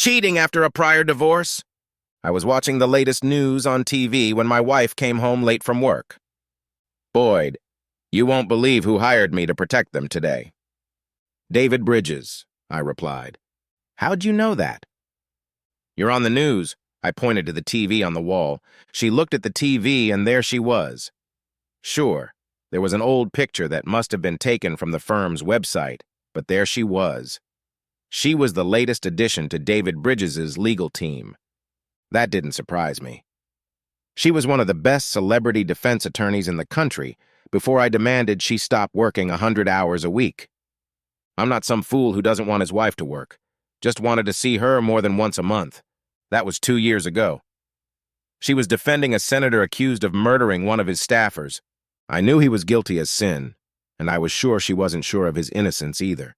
Cheating after a prior divorce? I was watching the latest news on TV when my wife came home late from work. Boyd, you won't believe who hired me to protect them today. David Bridges, I replied. How'd you know that? You're on the news. I pointed to the TV on the wall. She looked at the TV and there she was. Sure, there was an old picture that must have been taken from the firm's website, but there she was. She was the latest addition to David Bridges' legal team. That didn't surprise me. She was one of the best celebrity defense attorneys in the country before I demanded she stop working 100 hours a week. I'm not some fool who doesn't want his wife to work. Just wanted to see her more than once a month. That was 2 years ago. She was defending a senator accused of murdering one of his staffers. I knew he was guilty as sin, and I was sure she wasn't sure of his innocence either.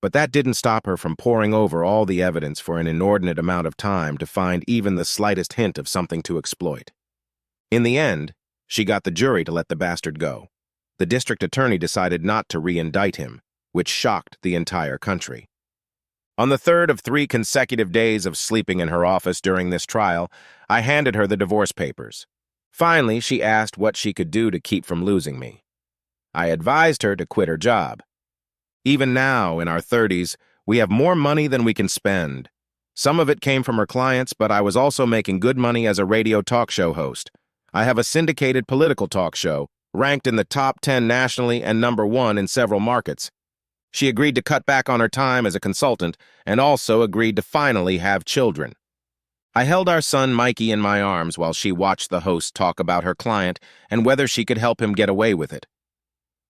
But that didn't stop her from poring over all the evidence for an inordinate amount of time to find even the slightest hint of something to exploit. In the end, she got the jury to let the bastard go. The district attorney decided not to re-indict him, which shocked the entire country. On the third of 3 consecutive days of sleeping in her office during this trial, I handed her the divorce papers. Finally, she asked what she could do to keep from losing me. I advised her to quit her job. Even now, in our 30s, we have more money than we can spend. Some of it came from her clients, but I was also making good money as a radio talk show host. I have a syndicated political talk show, ranked in the top 10 nationally and #1 in several markets. She agreed to cut back on her time as a consultant and also agreed to finally have children. I held our son Mikey in my arms while she watched the host talk about her client and whether she could help him get away with it.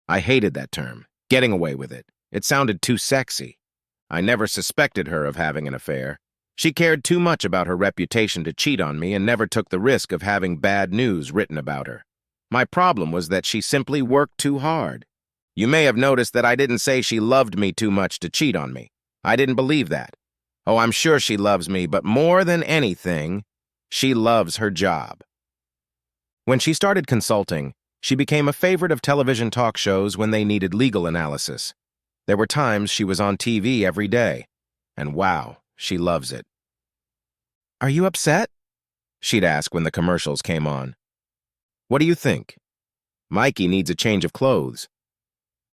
I hated that term, getting away with it. It sounded too sexy. I never suspected her of having an affair. She cared too much about her reputation to cheat on me and never took the risk of having bad news written about her. My problem was that she simply worked too hard. You may have noticed that I didn't say she loved me too much to cheat on me. I didn't believe that. Oh, I'm sure she loves me, but more than anything, she loves her job. When she started consulting, she became a favorite of television talk shows when they needed legal analysis. There were times she was on TV every day, and wow, she loves it. Are you upset? She'd ask when the commercials came on. What do you think? Mikey needs a change of clothes.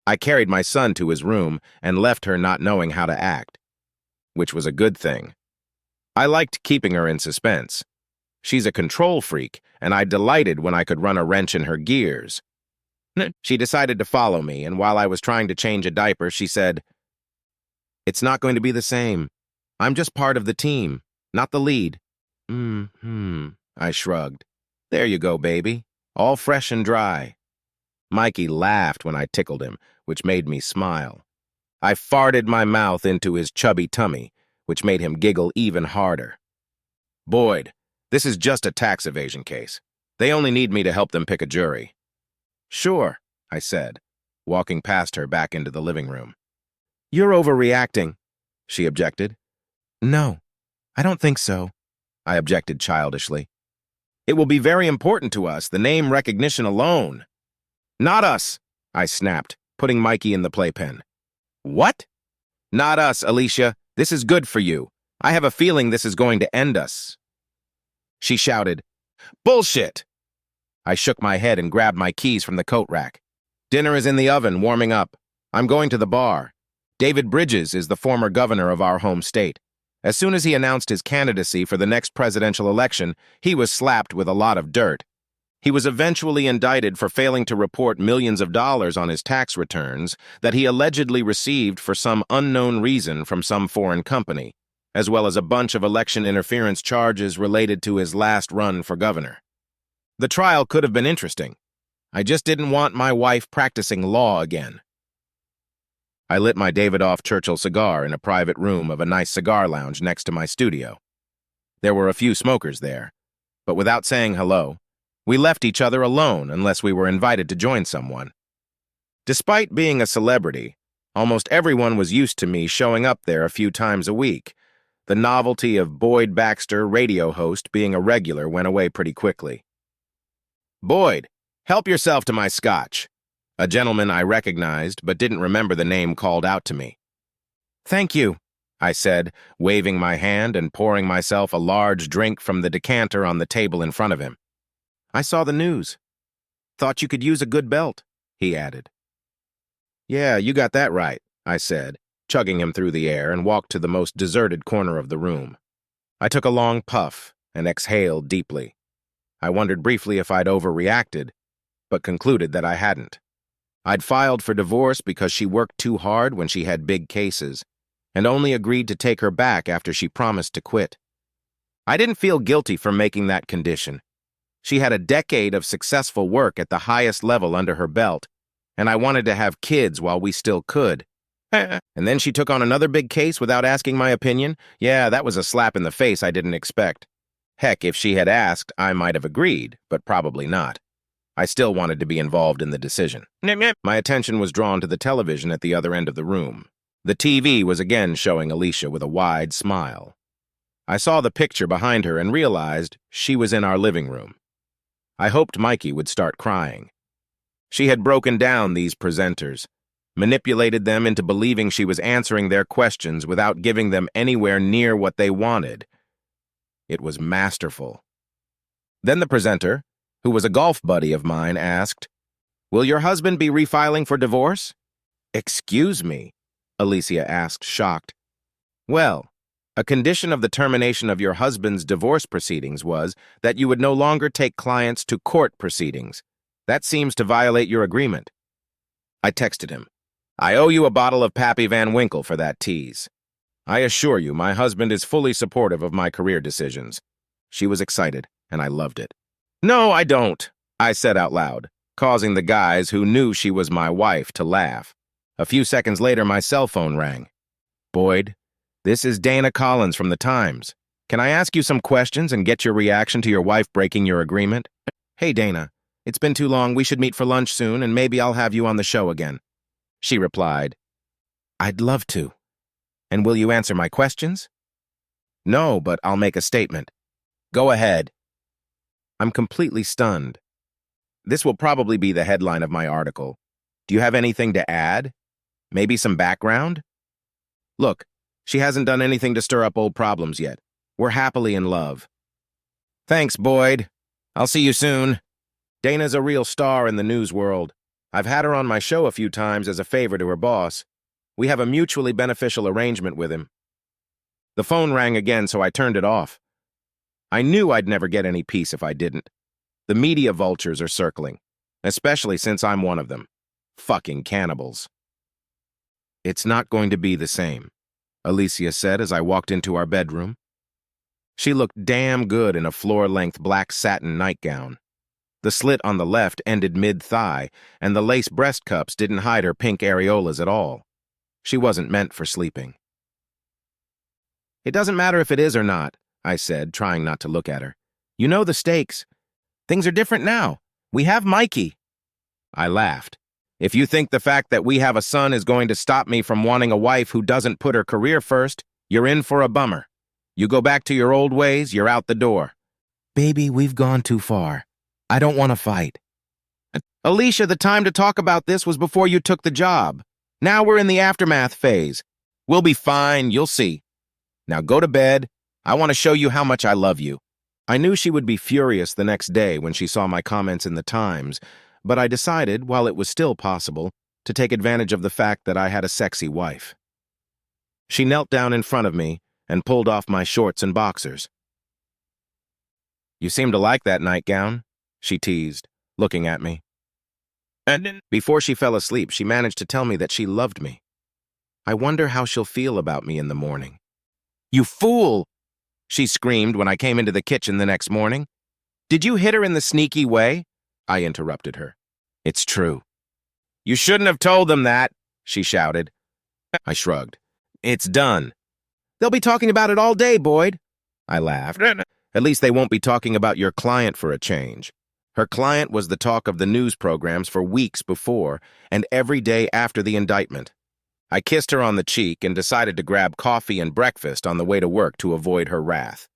I carried my son to his room and left her not knowing how to act, which was a good thing. I liked keeping her in suspense. She's a control freak, and I delighted when I could run a wrench in her gears. She decided to follow me, and while I was trying to change a diaper, she said, "It's not going to be the same. I'm just part of the team, not the lead." I shrugged. There you go, baby. All fresh and dry. Mikey laughed when I tickled him, which made me smile. I farted my mouth into his chubby tummy, which made him giggle even harder. Boyd, this is just a tax evasion case. They only need me to help them pick a jury. Sure, I said, walking past her back into the living room. You're overreacting, she objected. No, I don't think so, I objected childishly. It will be very important to us, the name recognition alone. Not us, I snapped, putting Mikey in the playpen. What? Not us, Alicia. This is good for you. I have a feeling this is going to end us. She shouted, Bullshit! I shook my head and grabbed my keys from the coat rack. Dinner is in the oven, warming up. I'm going to the bar. David Bridges is the former governor of our home state. As soon as he announced his candidacy for the next presidential election, he was slapped with a lot of dirt. He was eventually indicted for failing to report millions of dollars on his tax returns that he allegedly received for some unknown reason from some foreign company, as well as a bunch of election interference charges related to his last run for governor. The trial could have been interesting. I just didn't want my wife practicing law again. I lit my Davidoff Churchill cigar in a private room of a nice cigar lounge next to my studio. There were a few smokers there, but without saying hello, we left each other alone unless we were invited to join someone. Despite being a celebrity, almost everyone was used to me showing up there a few times a week. The novelty of Boyd Baxter, radio host, being a regular went away pretty quickly. Boyd, help yourself to my scotch. A gentleman I recognized but didn't remember the name called out to me. Thank you, I said, waving my hand and pouring myself a large drink from the decanter on the table in front of him. I saw the news. Thought you could use a good belt, he added. Yeah, you got that right, I said, chugging him through the air and walked to the most deserted corner of the room. I took a long puff and exhaled deeply. I wondered briefly if I'd overreacted, but concluded that I hadn't. I'd filed for divorce because she worked too hard when she had big cases, and only agreed to take her back after she promised to quit. I didn't feel guilty for making that condition. She had a decade of successful work at the highest level under her belt, and I wanted to have kids while we still could. And then she took on another big case without asking my opinion? Yeah, that was a slap in the face I didn't expect. Heck, if she had asked, I might have agreed, but probably not. I still wanted to be involved in the decision. My attention was drawn to the television at the other end of the room. The TV was again showing Alicia with a wide smile. I saw the picture behind her and realized she was in our living room. I hoped Mikey would start crying. She had broken down these presenters, manipulated them into believing she was answering their questions without giving them anywhere near what they wanted. It was masterful. Then the presenter, who was a golf buddy of mine, asked, "Will your husband be refiling for divorce?" "Excuse me?" Alicia asked, shocked. "Well, a condition of the termination of your husband's divorce proceedings was that you would no longer take clients to court proceedings. That seems to violate your agreement." I texted him. "I owe you a bottle of Pappy Van Winkle for that tease. I assure you my husband is fully supportive of my career decisions." She was excited, and I loved it. "No, I don't," I said out loud, causing the guys who knew she was my wife to laugh. A few seconds later, my cell phone rang. "Boyd, this is Dana Collins from the Times. Can I ask you some questions and get your reaction to your wife breaking your agreement?" "Hey, Dana. It's been too long. We should meet for lunch soon, and maybe I'll have you on the show again." She replied, "I'd love to. And will you answer my questions?" "No, but I'll make a statement." "Go ahead." I'm completely stunned. This will probably be the headline of my article. Do you have anything to add? Maybe some background? Look, she hasn't done anything to stir up old problems yet. We're happily in love. Thanks, Boyd. I'll see you soon. Dana's a real star in the news world. I've had her on my show a few times as a favor to her boss. We have a mutually beneficial arrangement with him. The phone rang again, so I turned it off. I knew I'd never get any peace if I didn't. The media vultures are circling, especially since I'm one of them. Fucking cannibals. "It's not going to be the same," Alicia said as I walked into our bedroom. She looked damn good in a floor-length black satin nightgown. The slit on the left ended mid-thigh, and the lace breast cups didn't hide her pink areolas at all. She wasn't meant for sleeping. "It doesn't matter if it is or not," I said, trying not to look at her. "You know the stakes. Things are different now. We have Mikey." I laughed. "If you think the fact that we have a son is going to stop me from wanting a wife who doesn't put her career first, you're in for a bummer. You go back to your old ways, you're out the door." "Baby, we've gone too far. I don't want to fight." "Alicia, the time to talk about this was before you took the job. Now we're in the aftermath phase. We'll be fine, you'll see. Now go to bed. I want to show you how much I love you." I knew she would be furious the next day when she saw my comments in the Times, but I decided, while it was still possible, to take advantage of the fact that I had a sexy wife. She knelt down in front of me and pulled off my shorts and boxers. "You seem to like that nightgown," she teased, looking at me. And then, before she fell asleep, she managed to tell me that she loved me. I wonder how she'll feel about me in the morning. "You fool!" she screamed when I came into the kitchen the next morning. "Did you hit her in the sneaky way?" I interrupted her. "It's true." "You shouldn't have told them that," she shouted. I shrugged. "It's done." "They'll be talking about it all day, Boyd." I laughed. "At least they won't be talking about your client for a change." Her client was the talk of the news programs for weeks before and every day after the indictment. I kissed her on the cheek and decided to grab coffee and breakfast on the way to work to avoid her wrath.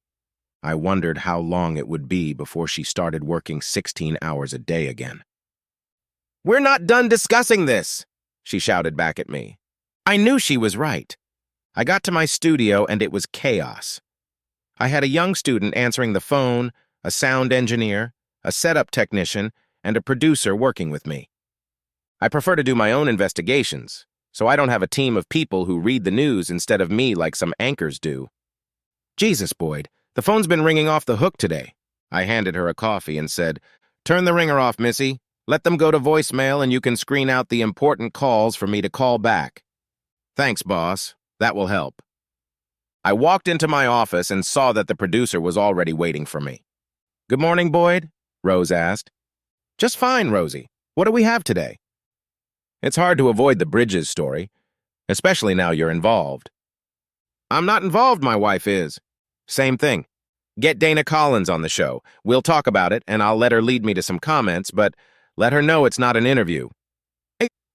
I wondered how long it would be before she started working 16 hours a day again. "We're not done discussing this," she shouted back at me. I knew she was right. I got to my studio and it was chaos. I had a young student answering the phone, a sound engineer, a setup technician, and a producer working with me. I prefer to do my own investigations, so I don't have a team of people who read the news instead of me like some anchors do. Jesus, Boyd, the phone's been ringing off the hook today. I handed her a coffee and said, "Turn the ringer off, Missy. Let them go to voicemail and you can screen out the important calls for me to call back." "Thanks, boss. That will help." I walked into my office and saw that the producer was already waiting for me. "Good morning, Boyd?" Rose asked. "Just fine, Rosie. What do we have today?" "It's hard to avoid the Bridges story, especially now you're involved." "I'm not involved, my wife is." "Same thing. Get Dana Collins on the show. We'll talk about it, and I'll let her lead me to some comments, but let her know it's not an interview."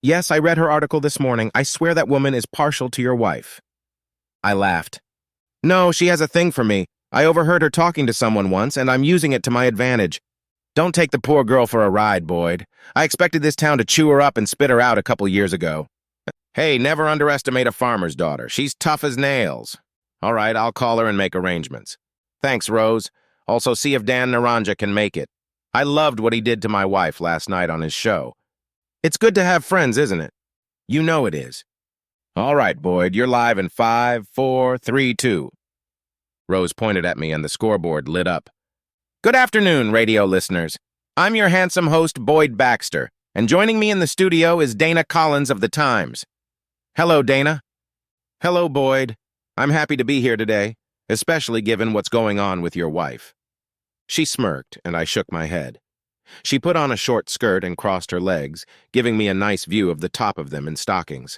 "Yes, I read her article this morning. I swear that woman is partial to your wife." I laughed. "No, she has a thing for me. I overheard her talking to someone once, and I'm using it to my advantage. Don't take the poor girl for a ride, Boyd. I expected this town to chew her up and spit her out a couple years ago." "Hey, never underestimate a farmer's daughter. She's tough as nails." "All right, I'll call her and make arrangements." "Thanks, Rose. Also, see if Dan Naranja can make it. I loved what he did to my wife last night on his show. It's good to have friends, isn't it?" "You know it is." "All right, Boyd, you're live in 5, 4, 3, 2. Rose pointed at me and the scoreboard lit up. "Good afternoon, radio listeners. I'm your handsome host, Boyd Baxter, and joining me in the studio is Dana Collins of the Times." "Hello, Dana." "Hello, Boyd. I'm happy to be here today, especially given what's going on with your wife." She smirked, and I shook my head. She put on a short skirt and crossed her legs, giving me a nice view of the top of them in stockings.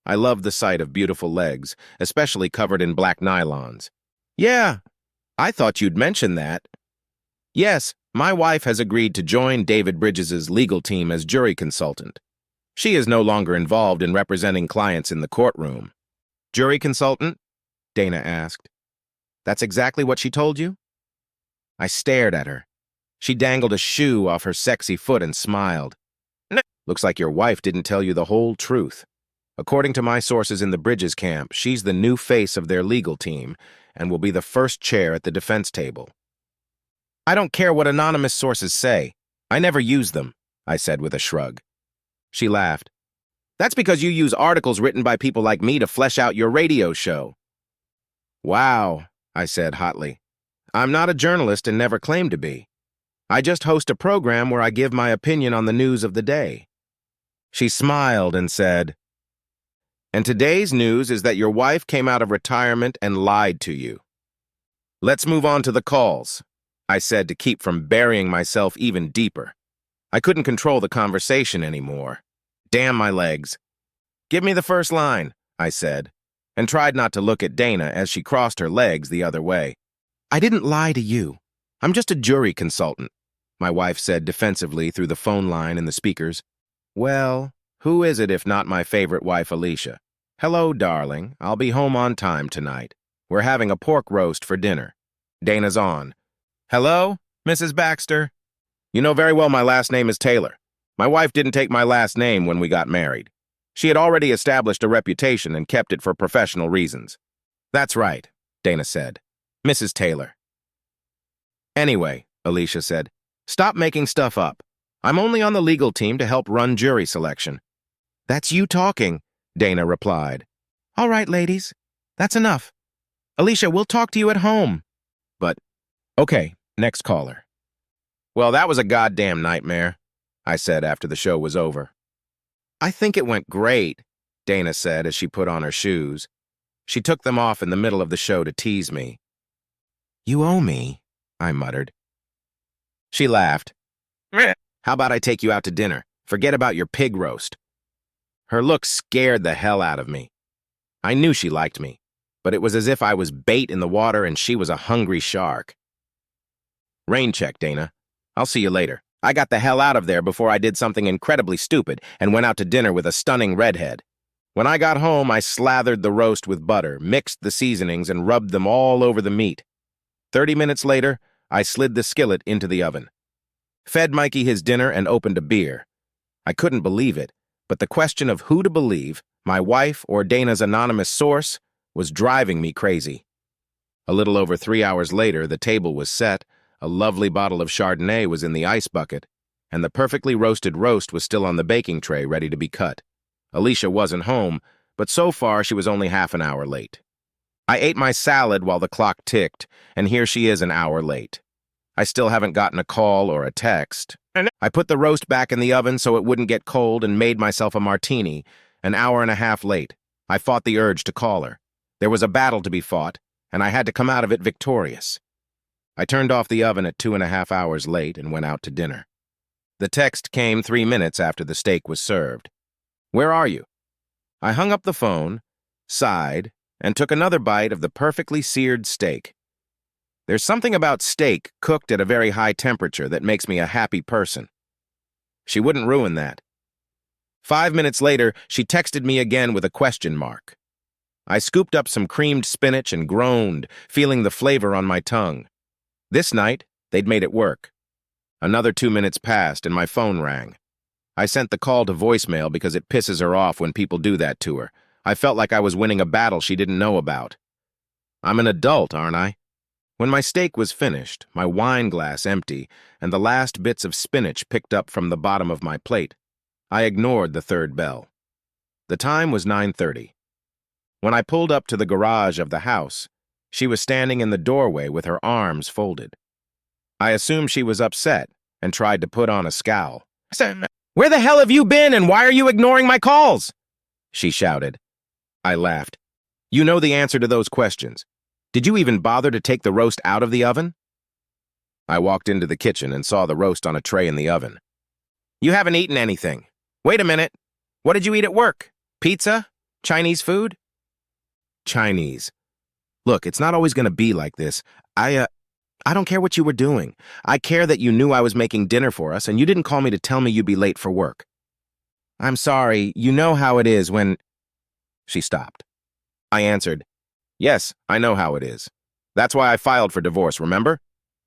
I love the sight of beautiful legs, especially covered in black nylons. "Yeah, I thought you'd mention that." "Yes, my wife has agreed to join David Bridges' legal team as jury consultant. She is no longer involved in representing clients in the courtroom." "Jury consultant?" Dana asked. "That's exactly what she told you?" I stared at her. She dangled a shoe off her sexy foot and smiled. "Looks like your wife didn't tell you the whole truth. According to my sources in the Bridges camp, she's the new face of their legal team and will be the first chair at the defense table." "I don't care what anonymous sources say. I never use them," I said with a shrug. She laughed. "That's because you use articles written by people like me to flesh out your radio show." "Wow," I said hotly. "I'm not a journalist and never claimed to be. I just host a program where I give my opinion on the news of the day." She smiled and said, "And today's news is that your wife came out of retirement and lied to you." "Let's move on to the calls," I said to keep from burying myself even deeper. I couldn't control the conversation anymore. Damn my legs. "Give me the first line," I said, and tried not to look at Dana as she crossed her legs the other way. "I didn't lie to you. I'm just a jury consultant," my wife said defensively through the phone line and the speakers. "Well, who is it if not my favorite wife, Alicia? Hello, darling. I'll be home on time tonight. We're having a pork roast for dinner." Dana's on. "Hello, Mrs. Baxter? You know very well my last name is Taylor. My wife didn't take my last name when we got married. She had already established a reputation and kept it for professional reasons." "That's right," Dana said. "Mrs. Taylor." "Anyway," Alicia said, "stop making stuff up. I'm only on the legal team to help run jury selection." "That's you talking," Dana replied. "All right, ladies. That's enough. Alicia, we'll talk to you at home." But, okay, next caller. "Well, that was a goddamn nightmare," I said after the show was over. "I think it went great," Dana said as she put on her shoes. She took them off in the middle of the show to tease me. "You owe me," I muttered. She laughed. "How about I take you out to dinner? Forget about your pig roast." Her look scared the hell out of me. I knew she liked me, but it was as if I was bait in the water and she was a hungry shark. "Rain check, Dana. I'll see you later. I got the hell out of there before I did something incredibly stupid and went out to dinner with a stunning redhead. When I got home, I slathered the roast with butter, mixed the seasonings, and rubbed them all over the meat. 30 minutes later, I slid the skillet into the oven. Fed Mikey his dinner and opened a beer. I couldn't believe it, but the question of who to believe, my wife or Dana's anonymous source, was driving me crazy. A little over 3 hours later, the table was set, a lovely bottle of Chardonnay was in the ice bucket, and the perfectly roasted roast was still on the baking tray ready to be cut. Alicia wasn't home, but so far she was only half an hour late. I ate my salad while the clock ticked, and here she is an hour late. I still haven't gotten a call or a text. I put the roast back in the oven so it wouldn't get cold and made myself a martini, an hour and a half late. I fought the urge to call her. There was a battle to be fought, and I had to come out of it victorious. I turned off the oven at 2.5 hours late and went out to dinner. The text came 3 minutes after the steak was served. "Where are you?" I hung up the phone, sighed, and took another bite of the perfectly seared steak. There's something about steak cooked at a very high temperature that makes me a happy person. She wouldn't ruin that. 5 minutes later, she texted me again with a question mark. I scooped up some creamed spinach and groaned, feeling the flavor on my tongue. This night, they'd made it work. Another 2 minutes passed and my phone rang. I sent the call to voicemail because it pisses her off when people do that to her. I felt like I was winning a battle she didn't know about. I'm an adult, aren't I? When my steak was finished, my wine glass empty, and the last bits of spinach picked up from the bottom of my plate, I ignored the third bell. The time was 9:30. When I pulled up to the garage of the house, she was standing in the doorway with her arms folded. I assumed she was upset and tried to put on a scowl. "Where the hell have you been and why are you ignoring my calls?" she shouted. I laughed. "You know the answer to those questions. Did you even bother to take the roast out of the oven?" I walked into the kitchen and saw the roast on a tray in the oven. "You haven't eaten anything. Wait a minute. What did you eat at work? Pizza? Chinese food?" Chinese. Look, it's not always going to be like this. I don't care what you were doing. I care that you knew I was making dinner for us and you didn't call me to tell me you'd be late for work. I'm sorry, you know how it is when... She stopped. I answered, "Yes, I know how it is. That's why I filed for divorce, remember?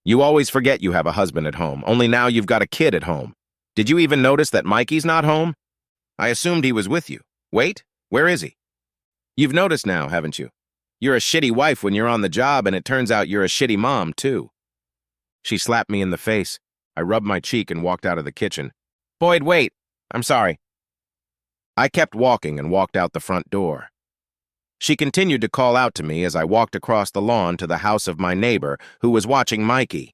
You always forget you have a husband at home, only now you've got a kid at home. Did you even notice that Mikey's not home? I assumed he was with you. Wait, where is he? You've noticed now, haven't you? You're a shitty wife when you're on the job, and it turns out you're a shitty mom, too." She slapped me in the face. I rubbed my cheek and walked out of the kitchen. "Boyd, wait. I'm sorry." I kept walking and walked out the front door. She continued to call out to me as I walked across the lawn to the house of my neighbor, who was watching Mikey.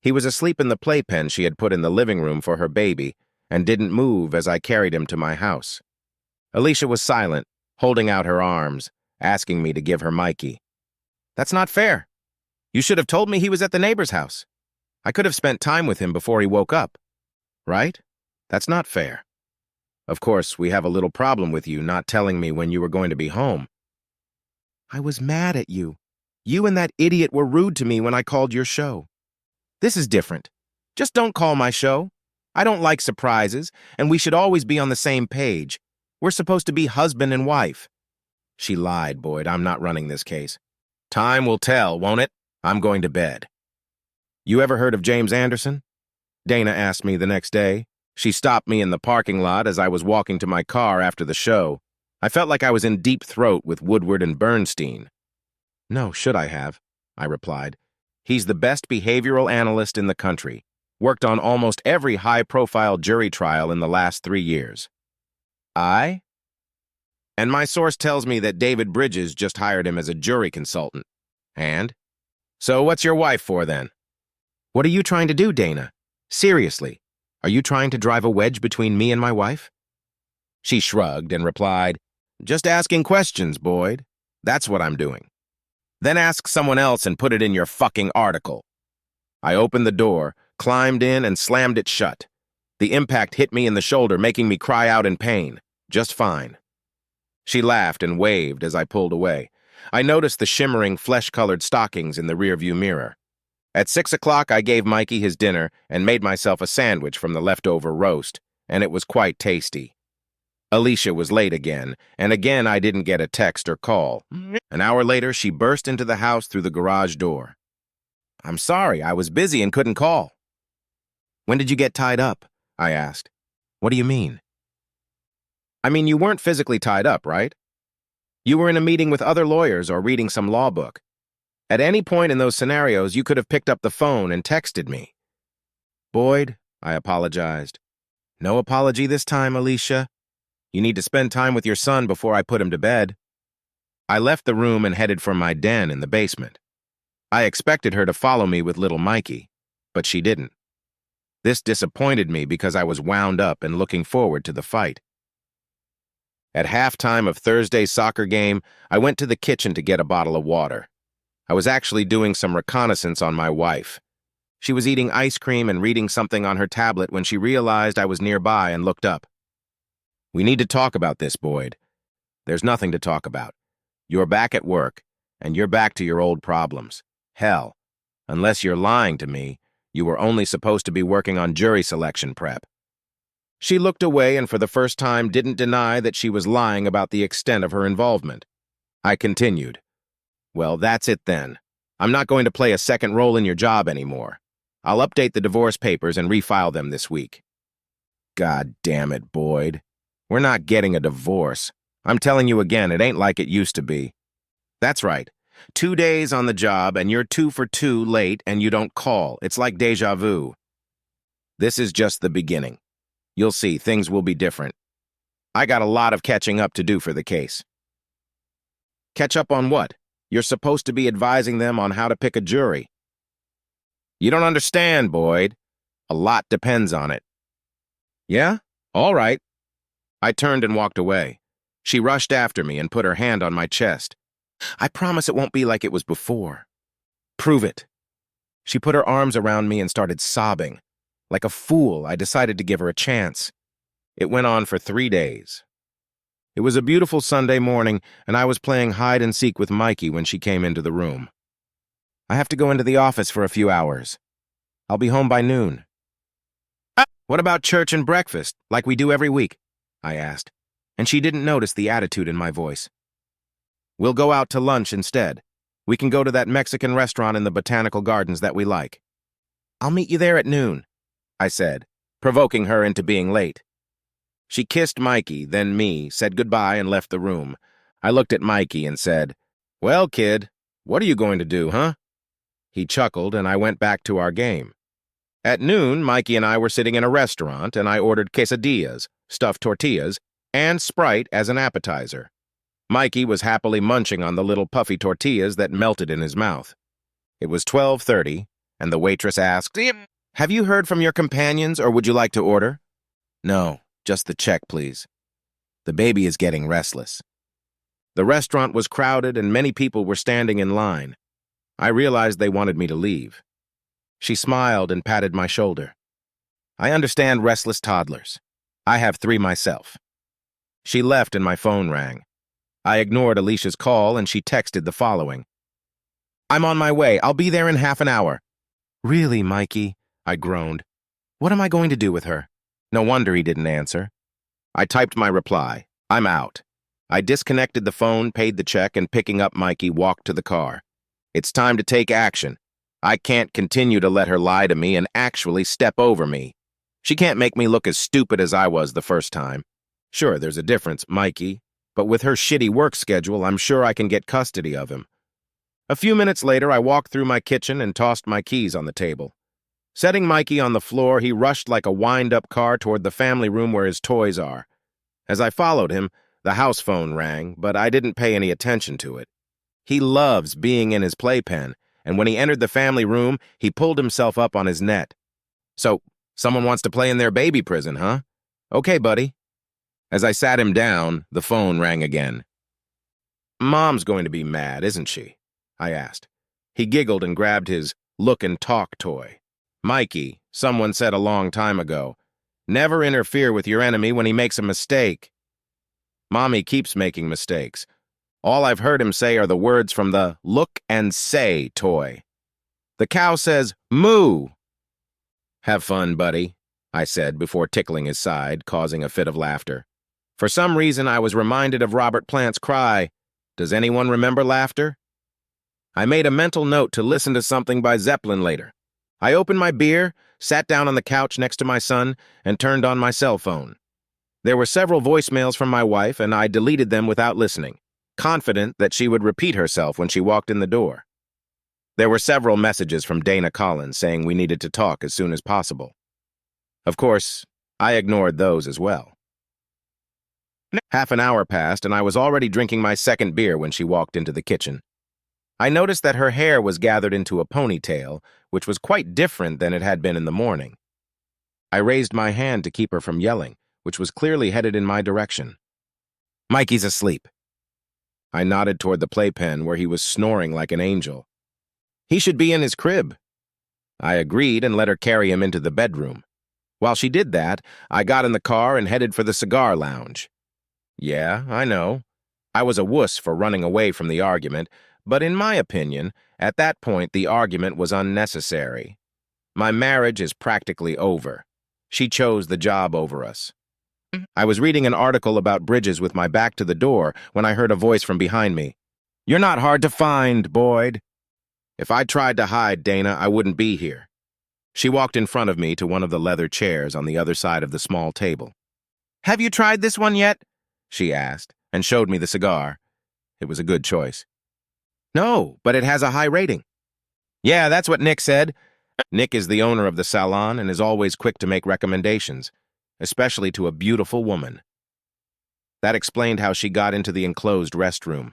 He was asleep in the playpen she had put in the living room for her baby and didn't move as I carried him to my house. Alicia was silent, holding out her arms, asking me to give her Mikey. "That's not fair. You should have told me he was at the neighbor's house. I could have spent time with him before he woke up. Right? That's not fair. Of course, we have a little problem with you not telling me when you were going to be home." "I was mad at you. You and that idiot were rude to me when I called your show. This is different. Just don't call my show. I don't like surprises, and we should always be on the same page. We're supposed to be husband and wife." She lied, Boyd. I'm not running this case. Time will tell, won't it? I'm going to bed. "You ever heard of James Anderson?" Dana asked me the next day. She stopped me in the parking lot as I was walking to my car after the show. I felt like I was in deep throat with Woodward and Bernstein. "No, should I have?" I replied. "He's the best behavioral analyst in the country. Worked on almost every high-profile jury trial in the last 3 years. I? And my source tells me that David Bridges just hired him as a jury consultant. And? So what's your wife for then?" "What are you trying to do, Dana? Seriously, are you trying to drive a wedge between me and my wife?" She shrugged and replied, "Just asking questions, Boyd. That's what I'm doing. Then ask someone else and put it in your fucking article." I opened the door, climbed in, and slammed it shut. The impact hit me in the shoulder, making me cry out in pain. Just fine. She laughed and waved as I pulled away. I noticed the shimmering, flesh-colored stockings in the rearview mirror. At 6 o'clock, I gave Mikey his dinner and made myself a sandwich from the leftover roast, and it was quite tasty. Alicia was late again, and again I didn't get a text or call. An hour later, she burst into the house through the garage door. "I'm sorry, I was busy and couldn't call." "When did you get tied up?" I asked. "What do you mean?" "I mean, you weren't physically tied up, right?" You were in a meeting with other lawyers or reading some law book. At any point in those scenarios, you could have picked up the phone and texted me. Boyd, I apologized. No apology this time, Alicia. You need to spend time with your son before I put him to bed. I left the room and headed for my den in the basement. I expected her to follow me with little Mikey, but she didn't. This disappointed me because I was wound up and looking forward to the fight. At halftime of Thursday's soccer game, I went to the kitchen to get a bottle of water. I was actually doing some reconnaissance on my wife. She was eating ice cream and reading something on her tablet when she realized I was nearby and looked up. We need to talk about this, Boyd. There's nothing to talk about. You're back at work, and you're back to your old problems. Hell, unless you're lying to me, you were only supposed to be working on jury selection prep. She looked away and for the first time didn't deny that she was lying about the extent of her involvement. I continued. Well, that's it then. I'm not going to play a second role in your job anymore. I'll update the divorce papers and refile them this week. God damn it, Boyd. We're not getting a divorce. I'm telling you again, it ain't like it used to be. That's right. 2 days on the job and you're 2 for 2 late and you don't call. It's like deja vu. This is just the beginning. You'll see, things will be different. I got a lot of catching up to do for the case. Catch up on what? You're supposed to be advising them on how to pick a jury. You don't understand, Boyd. A lot depends on it. Yeah? All right. I turned and walked away. She rushed after me and put her hand on my chest. I promise it won't be like it was before. Prove it. She put her arms around me and started sobbing. Like a fool, I decided to give her a chance. It went on for 3 days. It was a beautiful Sunday morning, and I was playing hide and seek with Mikey when she came into the room. I have to go into the office for a few hours. I'll be home by noon. What about church and breakfast, like we do every week? I asked, and she didn't notice the attitude in my voice. We'll go out to lunch instead. We can go to that Mexican restaurant in the Botanical Gardens that we like. I'll meet you there at noon, I said, provoking her into being late. She kissed Mikey, then me, said goodbye, and left the room. I looked at Mikey and said, Well, kid, what are you going to do, huh? He chuckled, and I went back to our game. At noon, Mikey and I were sitting in a restaurant, and I ordered quesadillas, stuffed tortillas, and Sprite as an appetizer. Mikey was happily munching on the little puffy tortillas that melted in his mouth. It was 12:30, and the waitress asked, Have you heard from your companions, or would you like to order? No, just the check, please. The baby is getting restless. The restaurant was crowded, and many people were standing in line. I realized they wanted me to leave. She smiled and patted my shoulder. I understand restless toddlers. I have 3 myself. She left and my phone rang. I ignored Alicia's call and she texted the following. I'm on my way. I'll be there in half an hour. Really, Mikey? I groaned. What am I going to do with her? No wonder he didn't answer. I typed my reply. I'm out. I disconnected the phone, paid the check, and picking up Mikey, walked to the car. It's time to take action. I can't continue to let her lie to me and actually step over me. She can't make me look as stupid as I was the first time. Sure, there's a difference, Mikey, but with her shitty work schedule, I'm sure I can get custody of him. A few minutes later, I walked through my kitchen and tossed my keys on the table. Setting Mikey on the floor, he rushed like a wind-up car toward the family room where his toys are. As I followed him, the house phone rang, but I didn't pay any attention to it. He loves being in his playpen, and when he entered the family room, he pulled himself up on his net. So, someone wants to play in their baby prison, huh? Okay, buddy. As I sat him down, the phone rang again. Mom's going to be mad, isn't she? I asked. He giggled and grabbed his look and talk toy. Mikey, someone said a long time ago, never interfere with your enemy when he makes a mistake. Mommy keeps making mistakes. All I've heard him say are the words from the Look and Say toy. The cow says, moo. Have fun, buddy, I said before tickling his side, causing a fit of laughter. For some reason, I was reminded of Robert Plant's cry, Does anyone remember laughter? I made a mental note to listen to something by Zeppelin later. I opened my beer, sat down on the couch next to my son, and turned on my cell phone. There were several voicemails from my wife, and I deleted them without listening. confident that she would repeat herself when she walked in the door. There were several messages from Dana Collins saying we needed to talk as soon as possible. Of course, I ignored those as well. Half an hour passed, and I was already drinking my second beer when she walked into the kitchen. I noticed that her hair was gathered into a ponytail, which was quite different than it had been in the morning. I raised my hand to keep her from yelling, which was clearly headed in my direction. "Mikey's asleep." I nodded toward the playpen where he was snoring like an angel. "He should be in his crib." I agreed and let her carry him into the bedroom. While she did that, I got in the car and headed for the cigar lounge. Yeah, I know. I was a wuss for running away from the argument, but in my opinion, at that point the argument was unnecessary. My marriage is practically over. She chose the job over us. I was reading an article about bridges with my back to the door when I heard a voice from behind me. "You're not hard to find, Boyd." If I tried to hide Dana, I wouldn't be here. She walked in front of me to one of the leather chairs on the other side of the small table. "Have you tried this one yet?" she asked, and showed me the cigar. It was a good choice. "No, but it has a high rating." "Yeah, that's what Nick said." Nick is the owner of the salon and is always quick to make recommendations, especially to a beautiful woman. That explained how she got into the enclosed restroom.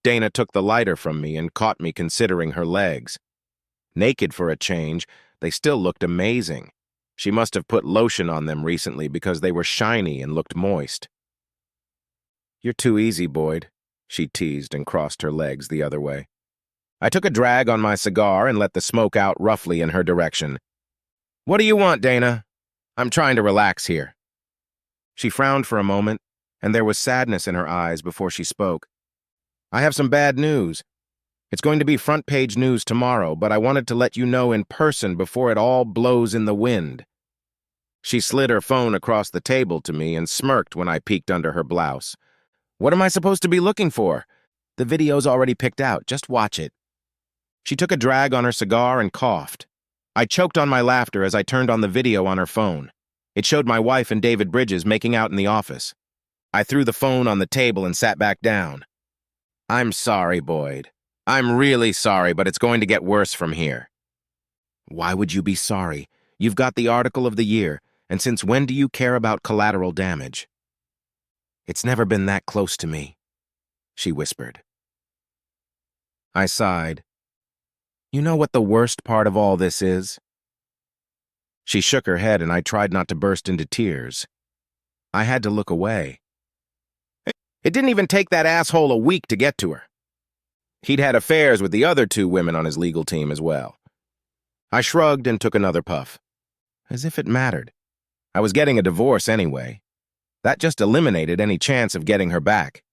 Dana took the lighter from me and caught me considering her legs. Naked for a change, they still looked amazing. She must have put lotion on them recently because they were shiny and looked moist. "You're too easy, Boyd," she teased and crossed her legs the other way. I took a drag on my cigar and let the smoke out roughly in her direction. "What do you want, Dana? I'm trying to relax here." She frowned for a moment, and there was sadness in her eyes before she spoke. "I have some bad news. It's going to be front-page news tomorrow, but I wanted to let you know in person before it all blows in the wind." She slid her phone across the table to me and smirked when I peeked under her blouse. "What am I supposed to be looking for? The video's already picked out. Just watch it." She took a drag on her cigar and coughed. I choked on my laughter as I turned on the video on her phone. It showed my wife and David Bridges making out in the office. I threw the phone on the table and sat back down. "I'm sorry, Boyd. I'm really sorry, but it's going to get worse from here." "Why would you be sorry? You've got the article of the year, and since when do you care about collateral damage?" "It's never been that close to me," she whispered. I sighed. "You know what the worst part of all this is?" She shook her head, and I tried not to burst into tears. I had to look away. "It didn't even take that asshole a week to get to her. He'd had affairs with the other two women on his legal team as well." I shrugged and took another puff. As if it mattered. I was getting a divorce anyway. That just eliminated any chance of getting her back.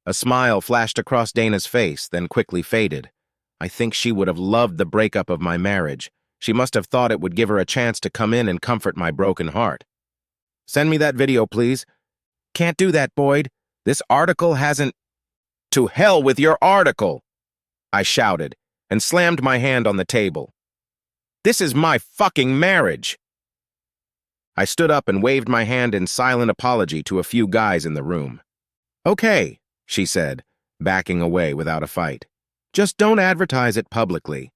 A smile flashed across Dana's face, then quickly faded. I think she would have loved the breakup of my marriage. She must have thought it would give her a chance to come in and comfort my broken heart. "Send me that video, please." "Can't do that, Boyd. This article hasn't—" "To hell with your article!" I shouted, and slammed my hand on the table. "This is my fucking marriage!" I stood up and waved my hand in silent apology to a few guys in the room. "Okay," she said, backing away without a fight. "Just don't advertise it publicly."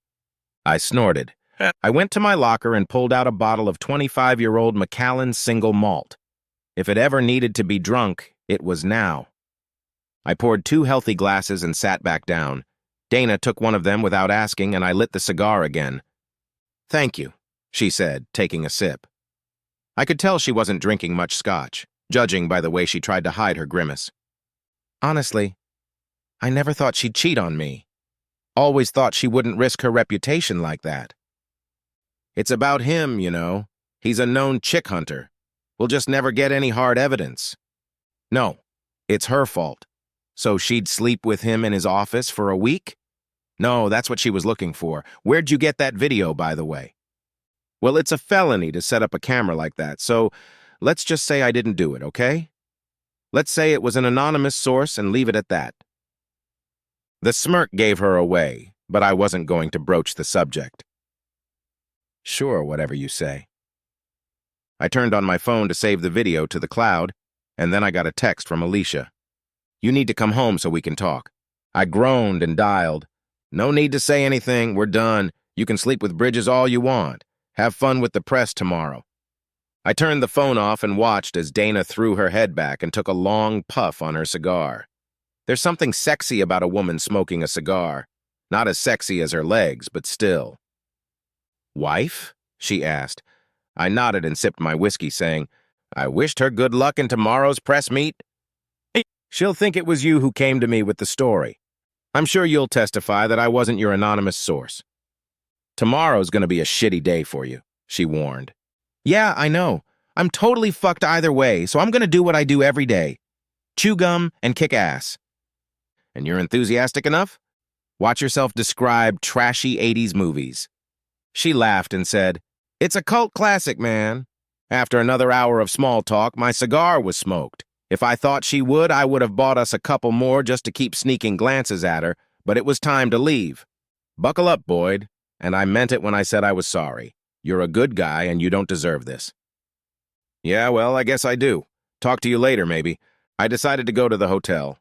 I snorted. I went to my locker and pulled out a bottle of 25-year-old Macallan single malt. If it ever needed to be drunk, it was now. I poured 2 healthy glasses and sat back down. Dana took one of them without asking, and I lit the cigar again. "Thank you," she said, taking a sip. I could tell she wasn't drinking much scotch, judging by the way she tried to hide her grimace. "Honestly, I never thought she'd cheat on me. Always thought she wouldn't risk her reputation like that." "It's about him, you know. He's a known chick hunter. We'll just never get any hard evidence." "No, it's her fault. So she'd sleep with him in his office for a week?" "No, that's what she was looking for. Where'd you get that video, by the way?" "Well, it's a felony to set up a camera like that, so let's just say I didn't do it, okay? Let's say it was an anonymous source and leave it at that." The smirk gave her away, but I wasn't going to broach the subject. "Sure, whatever you say." I turned on my phone to save the video to the cloud, and then I got a text from Alicia. You need to come home so we can talk. I groaned and dialed. No need to say anything. We're done. You can sleep with Bridges all you want. Have fun with the press tomorrow. I turned the phone off and watched as Dana threw her head back and took a long puff on her cigar. There's something sexy about a woman smoking a cigar. Not as sexy as her legs, but still. Wife? She asked. I nodded and sipped my whiskey, saying, I wished her good luck in tomorrow's press meet. She'll think it was you who came to me with the story. I'm sure you'll testify that I wasn't your anonymous source. Tomorrow's gonna be a shitty day for you, she warned. Yeah, I know. I'm totally fucked either way, so I'm gonna do what I do every day. Chew gum and kick ass. And you're enthusiastic enough? Watch yourself describe trashy 80s movies. She laughed and said, It's a cult classic, man. After another hour of small talk, my cigar was smoked. If I thought she would, I would have bought us a couple more just to keep sneaking glances at her, but it was time to leave. Buckle up, Boyd. And I meant it when I said I was sorry. You're a good guy and you don't deserve this. Yeah, well, I guess I do. Talk to you later, maybe. I decided to go to the hotel.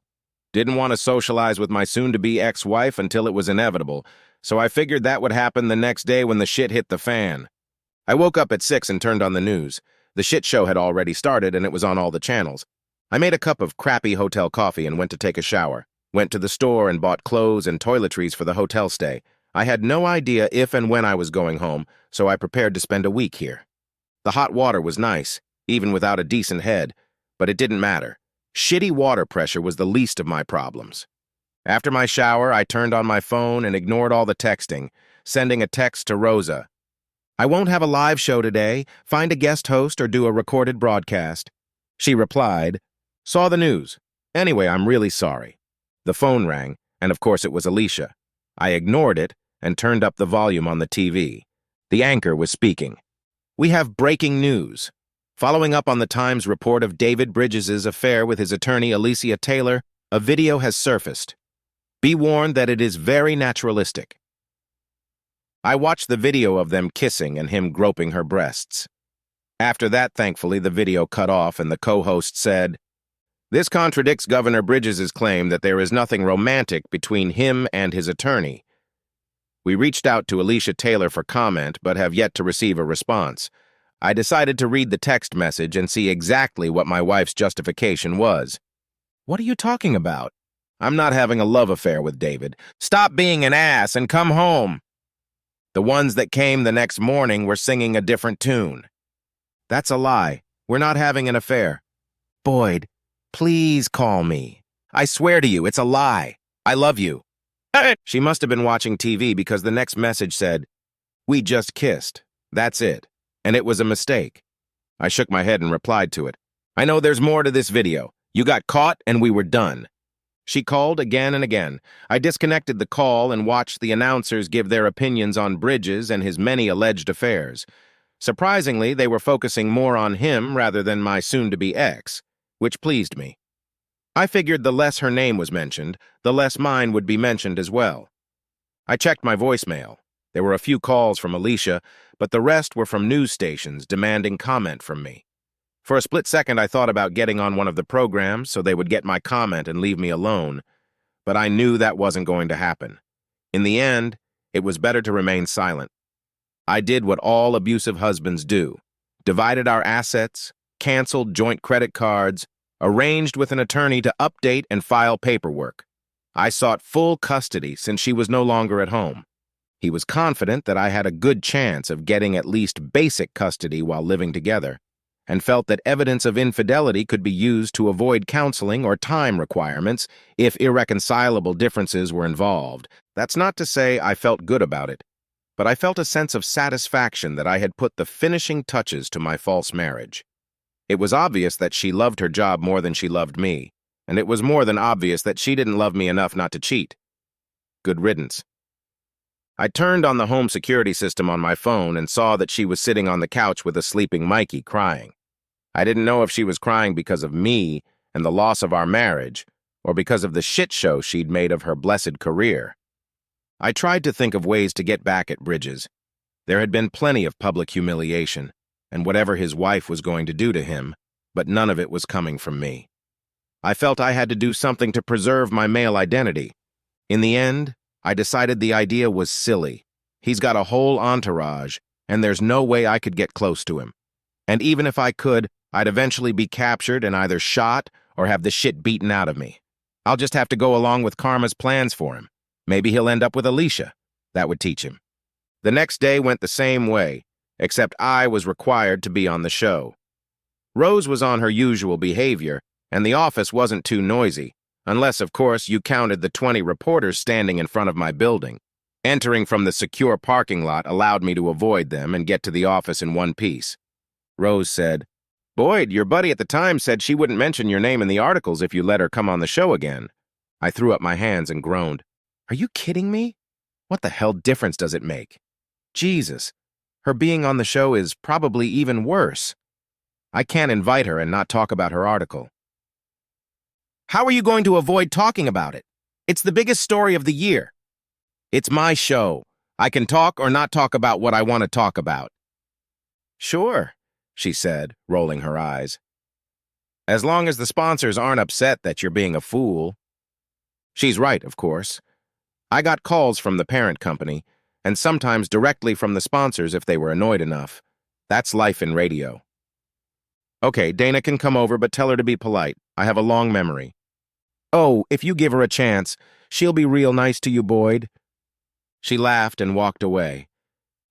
Didn't want to socialize with my soon-to-be ex-wife until it was inevitable, so I figured that would happen the next day when the shit hit the fan. I woke up at 6 and turned on the news. The shit show had already started and it was on all the channels. I made a cup of crappy hotel coffee and went to take a shower. Went to the store and bought clothes and toiletries for the hotel stay. I had no idea if and when I was going home, so I prepared to spend a week here. The hot water was nice, even without a decent head, but it didn't matter. Shitty water pressure was the least of my problems. After my shower, I turned on my phone and ignored all the texting, sending a text to Rosa. I won't have a live show today. Find a guest host or do a recorded broadcast. She replied, Saw the news. Anyway, I'm really sorry. The phone rang, and of course it was Alicia. I ignored it and turned up the volume on the TV. The anchor was speaking. We have breaking news. Following up on the Times report of David Bridges' affair with his attorney Alicia Taylor, a video has surfaced. Be warned that it is very naturalistic. I watched the video of them kissing and him groping her breasts. After that, thankfully, the video cut off and the co-host said, This contradicts Governor Bridges' claim that there is nothing romantic between him and his attorney. We reached out to Alicia Taylor for comment, but have yet to receive a response. I decided to read the text message and see exactly what my wife's justification was. What are you talking about? I'm not having a love affair with David. Stop being an ass and come home. The ones that came the next morning were singing a different tune. That's a lie. We're not having an affair. Boyd, please call me. I swear to you, it's a lie. I love you. She must have been watching TV because the next message said, We just kissed. That's it. And it was a mistake. I shook my head and replied to it. I know there's more to this video. You got caught and we were done. She called again and again. I disconnected the call and watched the announcers give their opinions on Bridges and his many alleged affairs. Surprisingly, they were focusing more on him rather than my soon-to-be ex, which pleased me. I figured the less her name was mentioned, the less mine would be mentioned as well. I checked my voicemail. There were a few calls from Alicia, but the rest were from news stations demanding comment from me. For a split second, I thought about getting on one of the programs so they would get my comment and leave me alone, but I knew that wasn't going to happen. In the end, it was better to remain silent. I did what all abusive husbands do, divided our assets, canceled joint credit cards, arranged with an attorney to update and file paperwork. I sought full custody since she was no longer at home. He was confident that I had a good chance of getting at least basic custody while living together, and felt that evidence of infidelity could be used to avoid counseling or time requirements if irreconcilable differences were involved. That's not to say I felt good about it, but I felt a sense of satisfaction that I had put the finishing touches to my false marriage. It was obvious that she loved her job more than she loved me, and it was more than obvious that she didn't love me enough not to cheat. Good riddance. I turned on the home security system on my phone and saw that she was sitting on the couch with a sleeping Mikey crying. I didn't know if she was crying because of me and the loss of our marriage, or because of the shit show she'd made of her blessed career. I tried to think of ways to get back at Bridges. There had been plenty of public humiliation, and whatever his wife was going to do to him, but none of it was coming from me. I felt I had to do something to preserve my male identity. In the end, I decided the idea was silly. He's got a whole entourage, and there's no way I could get close to him. And even if I could, I'd eventually be captured and either shot or have the shit beaten out of me. I'll just have to go along with Karma's plans for him. Maybe he'll end up with Alicia. That would teach him. The next day went the same way, except I was required to be on the show. Rose was on her usual behavior, and the office wasn't too noisy, unless, of course, you counted the 20 reporters standing in front of my building. Entering from the secure parking lot allowed me to avoid them and get to the office in one piece. Rose said, "Boyd, your buddy at the time said she wouldn't mention your name in the articles if you let her come on the show again." I threw up my hands and groaned. "Are you kidding me? What the hell difference does it make? Jesus, her being on the show is probably even worse. I can't invite her and not talk about her article." "How are you going to avoid talking about it? It's the biggest story of the year." "It's my show. I can talk or not talk about what I want to talk about." "Sure," she said, rolling her eyes. "As long as the sponsors aren't upset that you're being a fool." She's right, of course. I got calls from the parent company, and sometimes directly from the sponsors if they were annoyed enough. That's life in radio. "Okay, Dana can come over, but tell her to be polite. I have a long memory." "Oh, if you give her a chance, she'll be real nice to you, Boyd." She laughed and walked away.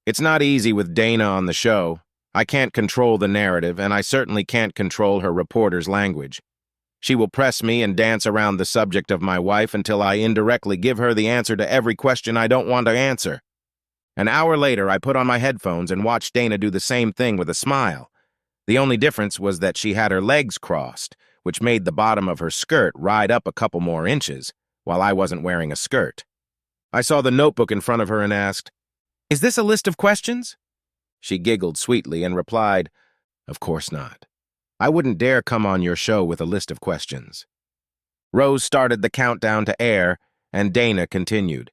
It's not easy with Dana on the show. I can't control the narrative, and I certainly can't control her reporter's language. She will press me and dance around the subject of my wife until I indirectly give her the answer to every question I don't want to answer. An hour later, I put on my headphones and watched Dana do the same thing with a smile. The only difference was that she had her legs crossed, which made the bottom of her skirt ride up a couple more inches, while I wasn't wearing a skirt. I saw the notebook in front of her and asked, "Is this a list of questions?" She giggled sweetly and replied, "Of course not. I wouldn't dare come on your show with a list of questions." Rose started the countdown to air, and Dana continued.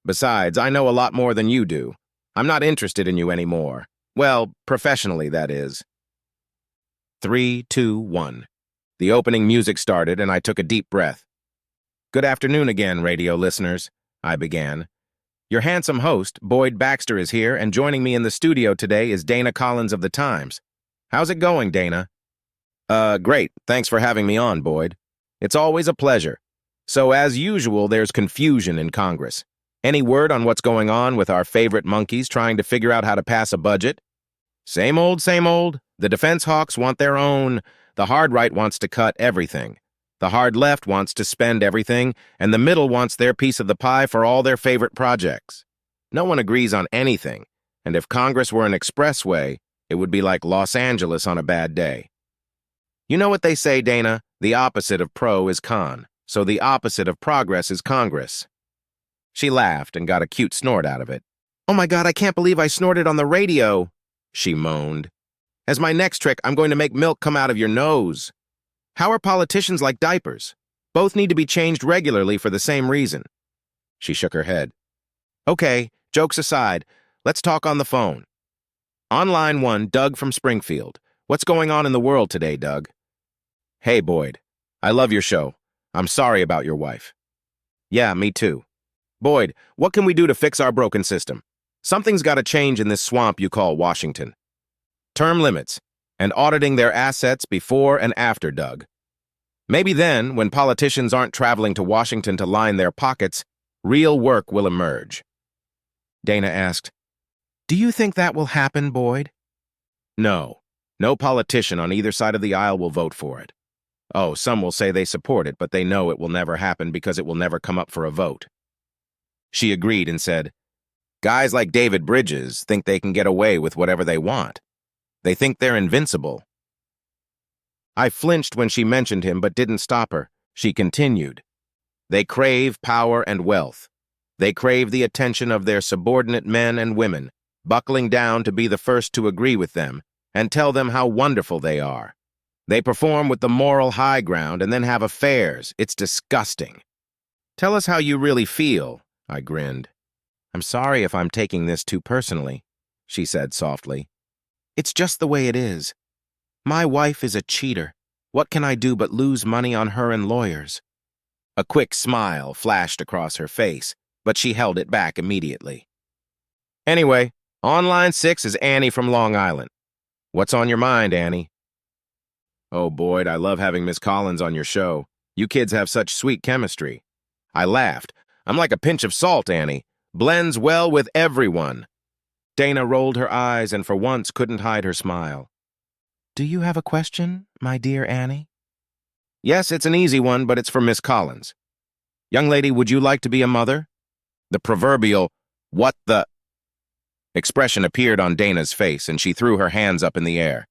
"Besides, I know a lot more than you do. I'm not interested in you anymore. Well, professionally, that is." 3, 2, 1. The opening music started, and I took a deep breath. "Good afternoon again, radio listeners," I began. "Your handsome host, Boyd Baxter, is here, and joining me in the studio today is Dana Collins of the Times. How's it going, Dana?" Great. Thanks for having me on, Boyd. It's always a pleasure. So, as usual, there's confusion in Congress. Any word on what's going on with our favorite monkeys trying to figure out how to pass a budget? Same old, same old. The defense hawks want their own. The hard right wants to cut everything. The hard left wants to spend everything, and the middle wants their piece of the pie for all their favorite projects. No one agrees on anything, and if Congress were an expressway, it would be like Los Angeles on a bad day. You know what they say, Dana? The opposite of pro is con, so the opposite of progress is Congress. She laughed and got a cute snort out of it. "Oh my God, I can't believe I snorted on the radio," she moaned. "As my next trick, I'm going to make milk come out of your nose." How are politicians like diapers? Both need to be changed regularly for the same reason. She shook her head. "Okay, jokes aside, let's talk on the phone. On line 1, Doug from Springfield. What's going on in the world today, Doug?" "Hey, Boyd. I love your show. I'm sorry about your wife." "Yeah, me too. Boyd, what can we do to fix our broken system? Something's got to change in this swamp you call Washington. Term limits, and auditing their assets before and after, Doug. Maybe then, when politicians aren't traveling to Washington to line their pockets, real work will emerge." Dana asked, "Do you think that will happen, Boyd?" "No. No politician on either side of the aisle will vote for it. Oh, some will say they support it, but they know it will never happen because it will never come up for a vote." She agreed and said, "Guys like David Bridges think they can get away with whatever they want. They think they're invincible." I flinched when she mentioned him, but didn't stop her. She continued, "They crave power and wealth. They crave the attention of their subordinate men and women, buckling down to be the first to agree with them and tell them how wonderful they are. They perform with the moral high ground and then have affairs. It's disgusting." "Tell us how you really feel," I grinned. "I'm sorry if I'm taking this too personally," she said softly. "It's just the way it is. My wife is a cheater. What can I do but lose money on her and lawyers? A quick smile flashed across her face, but she held it back immediately. Anyway, on line 6 is Annie from Long Island. What's on your mind, Annie? Oh, Boyd, I love having Miss Collins on your show. You kids have such sweet chemistry. I laughed. I'm like a pinch of salt, Annie. Blends well with everyone. Dana rolled her eyes and for once couldn't hide her smile. Do you have a question, my dear Annie? Yes, it's an easy one, but it's for Miss Collins. Young lady, would you like to be a mother? The proverbial, what the expression appeared on Dana's face, and she threw her hands up in the air.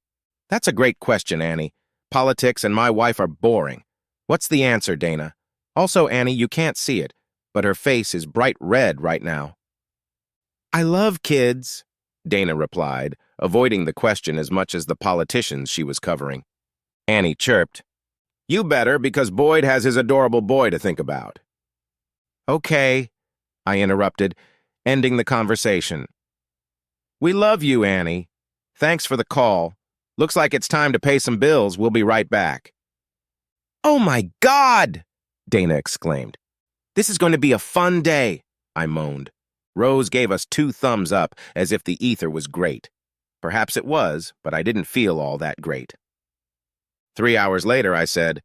That's a great question, Annie. Politics and my wife are boring. What's the answer, Dana? Also, Annie, you can't see it, but her face is bright red right now. I love kids, Dana replied, avoiding the question as much as the politicians she was covering. Annie chirped. You better, because Boyd has his adorable boy to think about. Okay, I interrupted, ending the conversation. We love you, Annie. Thanks for the call. Looks like it's time to pay some bills. We'll be right back. Oh my God! Dana exclaimed. This is going to be a fun day, I moaned. Rose gave us 2 thumbs up as if the ether was great. Perhaps it was, but I didn't feel all that great. 3 hours later, I said,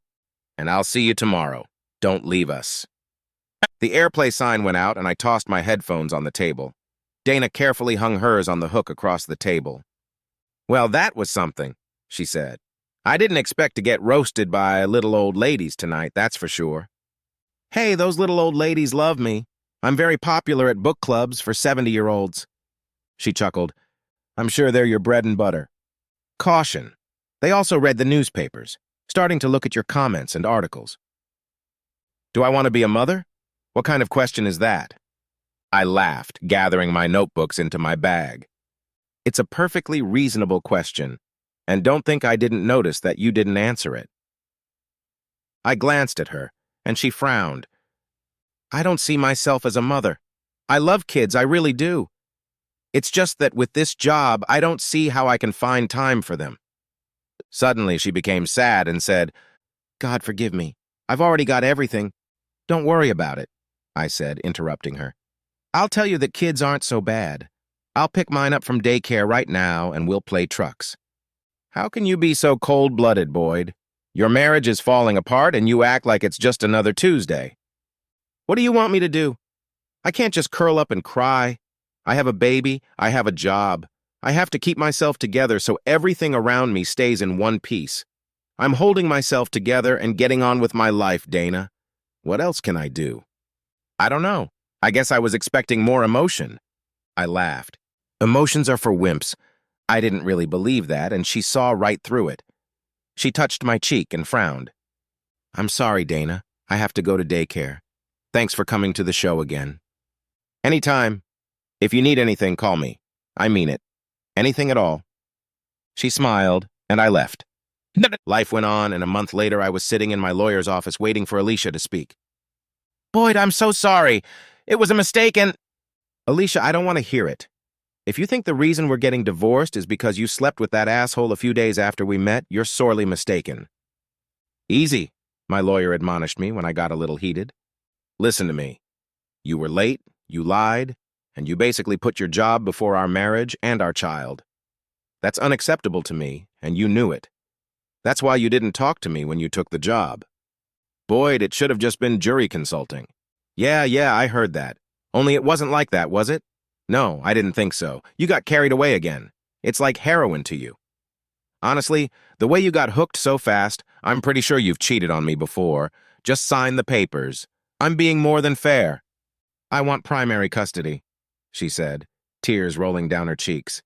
and I'll see you tomorrow. Don't leave us. The airplay sign went out and I tossed my headphones on the table. Dana carefully hung hers on the hook across the table. Well, that was something, she said. I didn't expect to get roasted by little old ladies tonight, that's for sure. Hey, those little old ladies love me. I'm very popular at book clubs for 70-year-olds. She chuckled. I'm sure they're your bread and butter. Caution. They also read the newspapers, starting to look at your comments and articles. Do I want to be a mother? What kind of question is that? I laughed, gathering my notebooks into my bag. It's a perfectly reasonable question, and don't think I didn't notice that you didn't answer it. I glanced at her, and she frowned. I don't see myself as a mother. I love kids, I really do. It's just that with this job, I don't see how I can find time for them. Suddenly, she became sad and said, God forgive me. I've already got everything. Don't worry about it, I said, interrupting her. I'll tell you that kids aren't so bad. I'll pick mine up from daycare right now and we'll play trucks. How can you be so cold-blooded, Boyd? Your marriage is falling apart and you act like it's just another Tuesday. What do you want me to do? I can't just curl up and cry. I have a baby. I have a job. I have to keep myself together so everything around me stays in one piece. I'm holding myself together and getting on with my life, Dana. What else can I do? I don't know. I guess I was expecting more emotion. I laughed. Emotions are for wimps. I didn't really believe that, and she saw right through it. She touched my cheek and frowned. I'm sorry, Dana. I have to go to daycare. Thanks for coming to the show again. Anytime. If you need anything, call me. I mean it. Anything at all. She smiled, and I left. Life went on, and a month later I was sitting in my lawyer's office waiting for Alicia to speak. Boyd, I'm so sorry. It was a mistake and... Alicia, I don't want to hear it. If you think the reason we're getting divorced is because you slept with that asshole a few days after we met, you're sorely mistaken. Easy, my lawyer admonished me when I got a little heated. Listen to me. You were late, you lied, and you basically put your job before our marriage and our child. That's unacceptable to me, and you knew it. That's why you didn't talk to me when you took the job. Boyd, it should have just been jury consulting. Yeah, I heard that. Only it wasn't like that, was it? No, I didn't think so. You got carried away again. It's like heroin to you. Honestly, the way you got hooked so fast, I'm pretty sure you've cheated on me before. Just sign the papers. I'm being more than fair. I want primary custody, she said, tears rolling down her cheeks.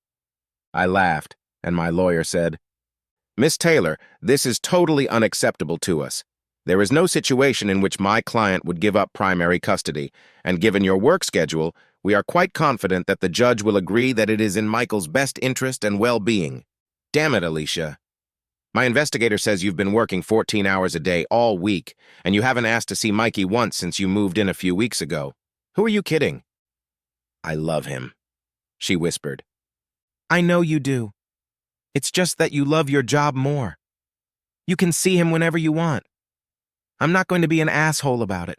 I laughed, and my lawyer said, Miss Taylor, this is totally unacceptable to us. There is no situation in which my client would give up primary custody, and given your work schedule, we are quite confident that the judge will agree that it is in Michael's best interest and well-being. Damn it, Alicia. My investigator says you've been working 14 hours a day all week, and you haven't asked to see Mikey once since you moved in a few weeks ago. Who are you kidding? I love him, she whispered. I know you do. It's just that you love your job more. You can see him whenever you want. I'm not going to be an asshole about it.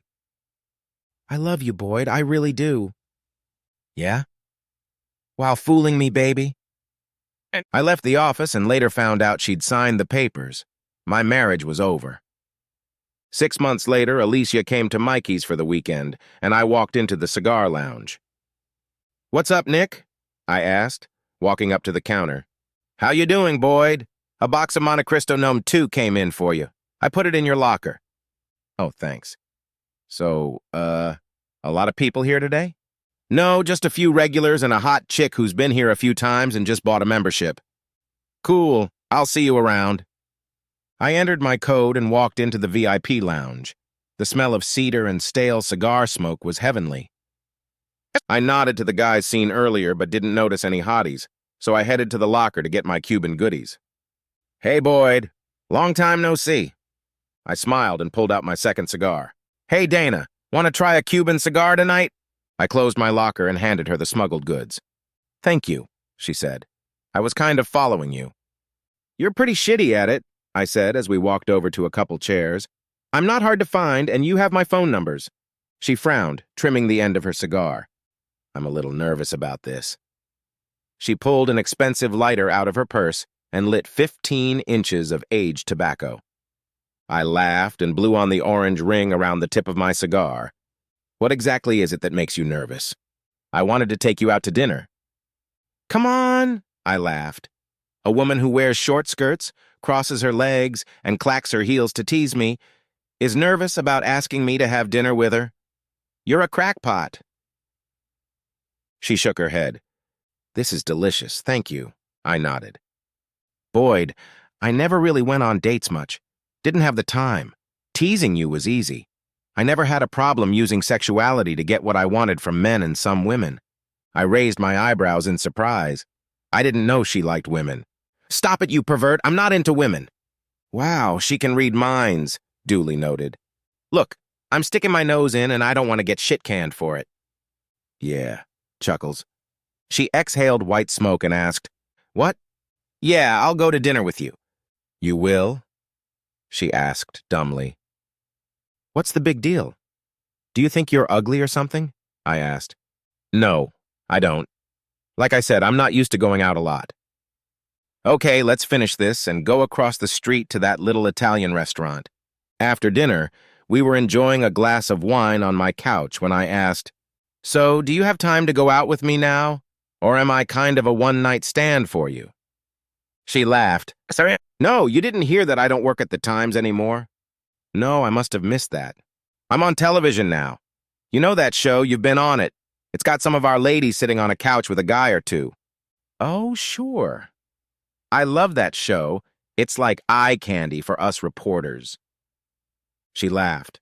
I love you, Boyd. I really do. Yeah? While fooling me, baby? I left the office and later found out she'd signed the papers. My marriage was over. 6 months later, Alicia came to Mikey's for the weekend, and I walked into the cigar lounge. "What's up, Nick?" I asked, walking up to the counter. "How you doing, Boyd? A box of Monte Cristo Gnome 2 came in for you. I put it in your locker." "Oh, thanks. So, a lot of people here today?" "No, just a few regulars and a hot chick who's been here a few times and just bought a membership." "Cool. I'll see you around." I entered my code and walked into the VIP lounge. The smell of cedar and stale cigar smoke was heavenly. I nodded to the guys seen earlier but didn't notice any hotties, so I headed to the locker to get my Cuban goodies. "Hey, Boyd. Long time no see." I smiled and pulled out my second cigar. "Hey, Dana. Want to try a Cuban cigar tonight?" I closed my locker and handed her the smuggled goods. "Thank you," she said. "I was kind of following you." "You're pretty shitty at it," I said as we walked over to a couple chairs. "I'm not hard to find, and you have my phone numbers." She frowned, trimming the end of her cigar. "I'm a little nervous about this." She pulled an expensive lighter out of her purse and lit 15 inches of aged tobacco. I laughed and blew on the orange ring around the tip of my cigar. "What exactly is it that makes you nervous?" "I wanted to take you out to dinner." "Come on," I laughed. "A woman who wears short skirts, crosses her legs, and clacks her heels to tease me is nervous about asking me to have dinner with her? You're a crackpot." She shook her head. "This is delicious, thank you," I nodded. "Boyd, I never really went on dates much. Didn't have the time. Teasing you was easy. I never had a problem using sexuality to get what I wanted from men and some women." I raised my eyebrows in surprise. I didn't know she liked women. "Stop it, you pervert. I'm not into women." "Wow, she can read minds," Dooley noted. "Look, I'm sticking my nose in and I don't want to get shit-canned for it." "Yeah," Chuckles. She exhaled white smoke and asked, "What?" "Yeah, I'll go to dinner with you." "You will?" she asked dumbly. "What's the big deal? Do you think you're ugly or something?" I asked. "No, I don't. Like I said, I'm not used to going out a lot." "Okay, let's finish this and go across the street to that little Italian restaurant." After dinner, we were enjoying a glass of wine on my couch when I asked, "So, do you have time to go out with me now? Or am I kind of a one-night stand for you?" She laughed. "Sorry? No, you didn't hear that I don't work at the Times anymore?" "No, I must have missed that." "I'm on television now. You know that show, you've been on it. It's got some of our ladies sitting on a couch with a guy or two." "Oh, sure. I love that show. It's like eye candy for us reporters." She laughed.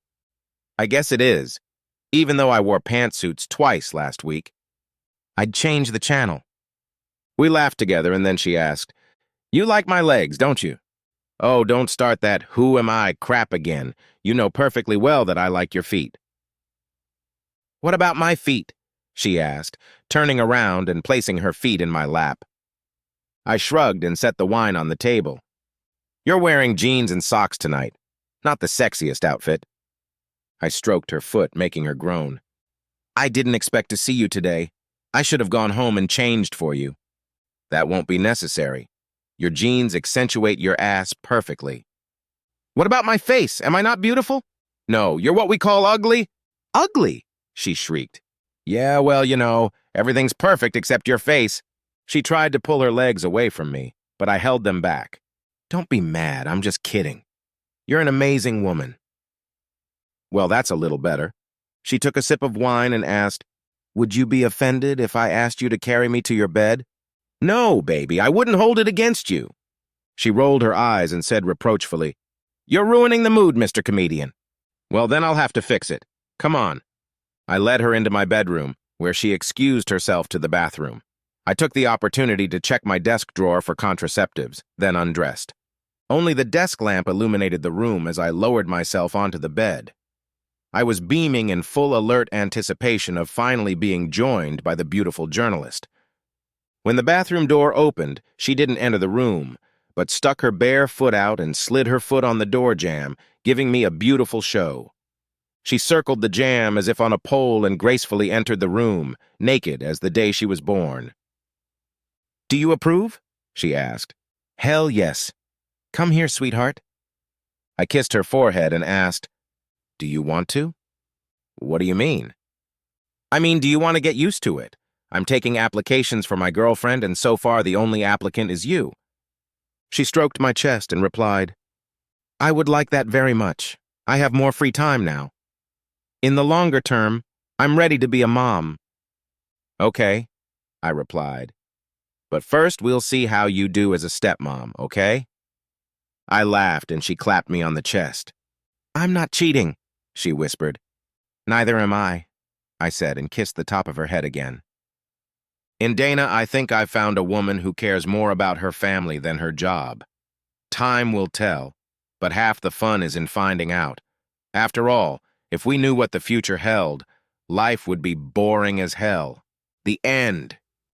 "I guess it is, even though I wore pantsuits twice last week. I'd change the channel." We laughed together and then she asked, "You like my legs, don't you?" "Oh, don't start that who am I crap again. You know perfectly well that I like your feet." "What about my feet?" she asked, turning around and placing her feet in my lap. I shrugged and set the wine on the table. "You're wearing jeans and socks tonight. Not the sexiest outfit." I stroked her foot, making her groan. "I didn't expect to see you today. I should have gone home and changed for you." "That won't be necessary. Your jeans accentuate your ass perfectly." "What about my face? Am I not beautiful?" "No, you're what we call ugly." "Ugly?" she shrieked. "Yeah, well, you know, everything's perfect except your face." She tried to pull her legs away from me, but I held them back. "Don't be mad, I'm just kidding. You're an amazing woman." "Well, that's a little better." She took a sip of wine and asked, "Would you be offended if I asked you to carry me to your bed?" "No, baby, I wouldn't hold it against you." She rolled her eyes and said reproachfully, "You're ruining the mood, Mr. Comedian." "Well, then I'll have to fix it. Come on." I led her into my bedroom, where she excused herself to the bathroom. I took the opportunity to check my desk drawer for contraceptives, then undressed. Only the desk lamp illuminated the room as I lowered myself onto the bed. I was beaming in full alert anticipation of finally being joined by the beautiful journalist. When the bathroom door opened, she didn't enter the room, but stuck her bare foot out and slid her foot on the door jamb, giving me a beautiful show. She circled the jamb as if on a pole and gracefully entered the room, naked as the day she was born. "Do you approve?" she asked. "Hell yes. Come here, sweetheart." I kissed her forehead and asked, "Do you want to?" "What do you mean?" "I mean, do you want to get used to it? I'm taking applications for my girlfriend, and so far the only applicant is you." She stroked my chest and replied, "I would like that very much. I have more free time now. In the longer term, I'm ready to be a mom." "Okay," I replied. "But first we'll see how you do as a stepmom, okay?" I laughed and she clapped me on the chest. "I'm not cheating," she whispered. "Neither am I," I said and kissed the top of her head again. In Dana, I think I've found a woman who cares more about her family than her job. Time will tell, but half the fun is in finding out. After all, if we knew what the future held, life would be boring as hell. The end.